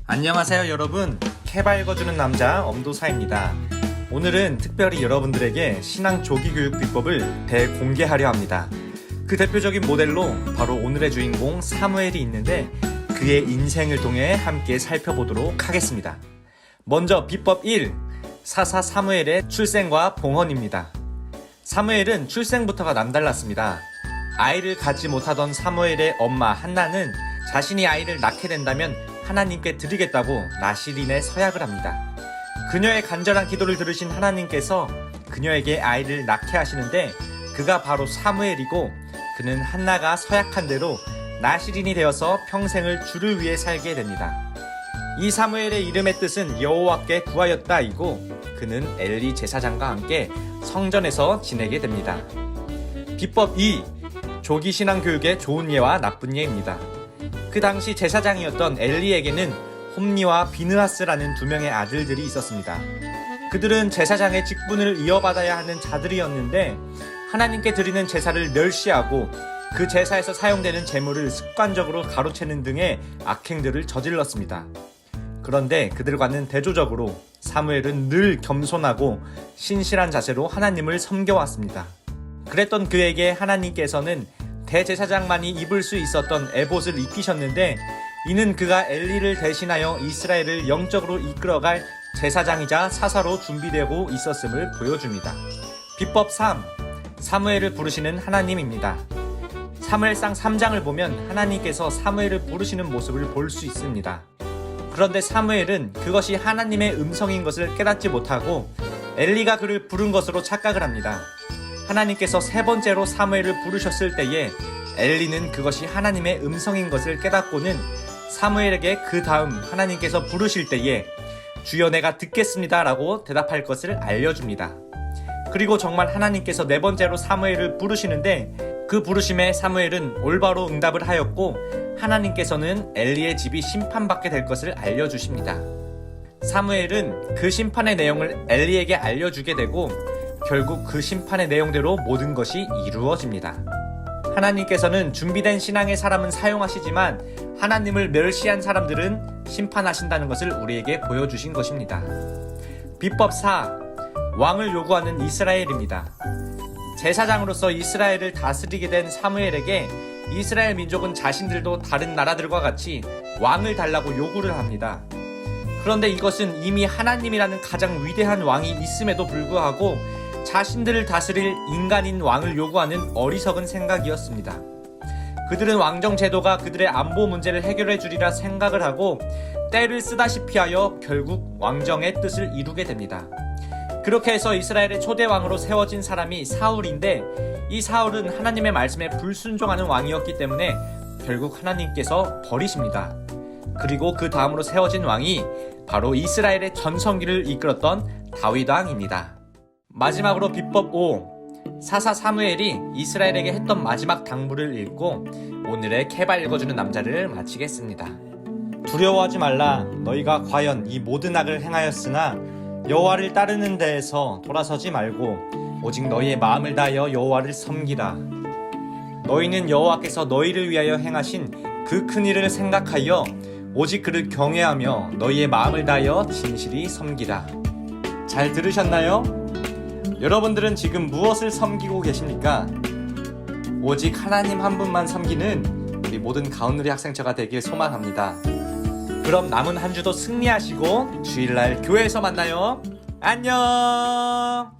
안녕하세요 여러분, 캐 밝아주는 남자 엄도사입니다. 오늘은 특별히 여러분들에게 신앙 조기 교육 비법을 대공개하려 합니다. 그 대표적인 모델로 바로 오늘의 주인공 사무엘이 있는데 그의 인생을 통해 함께 살펴보도록 하겠습니다. 먼저 비법 1, 사사 사무엘의 출생과 봉헌입니다. 사무엘은 출생부터가 남달랐습니다. 아이를 갖지 못하던 사무엘의 엄마 한나는 자신이 아이를 낳게 된다면 하나님께 드리겠다고 나시린에 서약을 합니다. 그녀의 간절한 기도를 들으신 하나님께서 그녀에게 아이를 낳게 하시는데 그가 바로 사무엘이고 그는 한나가 서약한 대로 나시린이 되어서 평생을 주를 위해 살게 됩니다. 이 사무엘의 이름의 뜻은 여호와께 구하였다이고 그는 엘리 제사장과 함께 성전에서 지내게 됩니다. 비법 2. 조기 신앙 교육의 좋은 예와 나쁜 예입니다. 그 당시 제사장이었던 엘리에게는 홈니와 비느하스라는 두 명의 아들들이 있었습니다. 그들은 제사장의 직분을 이어받아야 하는 자들이었는데 하나님께 드리는 제사를 멸시하고 그 제사에서 사용되는 제물을 습관적으로 가로채는 등의 악행들을 저질렀습니다. 그런데 그들과는 대조적으로 사무엘은 늘 겸손하고 신실한 자세로 하나님을 섬겨왔습니다. 그랬던 그에게 하나님께서는 대제사장만이 입을 수 있었던 에봇을 입히셨는데 이는 그가 엘리를 대신하여 이스라엘을 영적으로 이끌어갈 제사장이자 사사로 준비되고 있었음을 보여줍니다. 비법 3. 사무엘을 부르시는 하나님입니다. 사무엘상 3장을 보면 하나님께서 사무엘을 부르시는 모습을 볼 수 있습니다. 그런데 사무엘은 그것이 하나님의 음성인 것을 깨닫지 못하고 엘리가 그를 부른 것으로 착각을 합니다. 하나님께서 세 번째로 사무엘을 부르셨을 때에 엘리는 그것이 하나님의 음성인 것을 깨닫고는 사무엘에게 그 다음 하나님께서 부르실 때에 주여 내가 듣겠습니다 라고 대답할 것을 알려줍니다. 그리고 정말 하나님께서 네 번째로 사무엘을 부르시는데 그 부르심에 사무엘은 올바로 응답을 하였고 하나님께서는 엘리의 집이 심판받게 될 것을 알려주십니다. 사무엘은 그 심판의 내용을 엘리에게 알려주게 되고 결국 그 심판의 내용대로 모든 것이 이루어집니다. 하나님께서는 준비된 신앙의 사람은 사용하시지만 하나님을 멸시한 사람들은 심판하신다는 것을 우리에게 보여주신 것입니다. 비법 4. 왕을 요구하는 이스라엘입니다. 제사장으로서 이스라엘을 다스리게 된 사무엘에게 이스라엘 민족은 자신들도 다른 나라들과 같이 왕을 달라고 요구를 합니다. 그런데 이것은 이미 하나님이라는 가장 위대한 왕이 있음에도 불구하고 자신들을 다스릴 인간인 왕을 요구하는 어리석은 생각이었습니다. 그들은 왕정 제도가 그들의 안보 문제를 해결해 주리라 생각을 하고 때를 쓰다시피 하여 결국 왕정의 뜻을 이루게 됩니다. 그렇게 해서 이스라엘의 초대 왕으로 세워진 사람이 사울인데 이 사울은 하나님의 말씀에 불순종하는 왕이었기 때문에 결국 하나님께서 버리십니다. 그리고 그 다음으로 세워진 왕이 바로 이스라엘의 전성기를 이끌었던 다윗 왕입니다. 마지막으로 비법 5. 사사 사무엘이 이스라엘에게 했던 마지막 당부를 읽고 오늘의 캐 밝아주는 남자를 마치겠습니다. 두려워하지 말라. 너희가 과연 이 모든 악을 행하였으나 여호와를 따르는 데에서 돌아서지 말고 오직 너희의 마음을 다하여 여호와를 섬기라. 너희는 여호와께서 너희를 위하여 행하신 그 큰 일을 생각하여 오직 그를 경외하며 너희의 마음을 다하여 진실이 섬기라. 잘 들으셨나요? 여러분들은 지금 무엇을 섬기고 계십니까? 오직 하나님 한 분만 섬기는 우리 모든 가운누리 학생처가 되길 소망합니다. 그럼 남은 한 주도 승리하시고 주일날 교회에서 만나요. 안녕.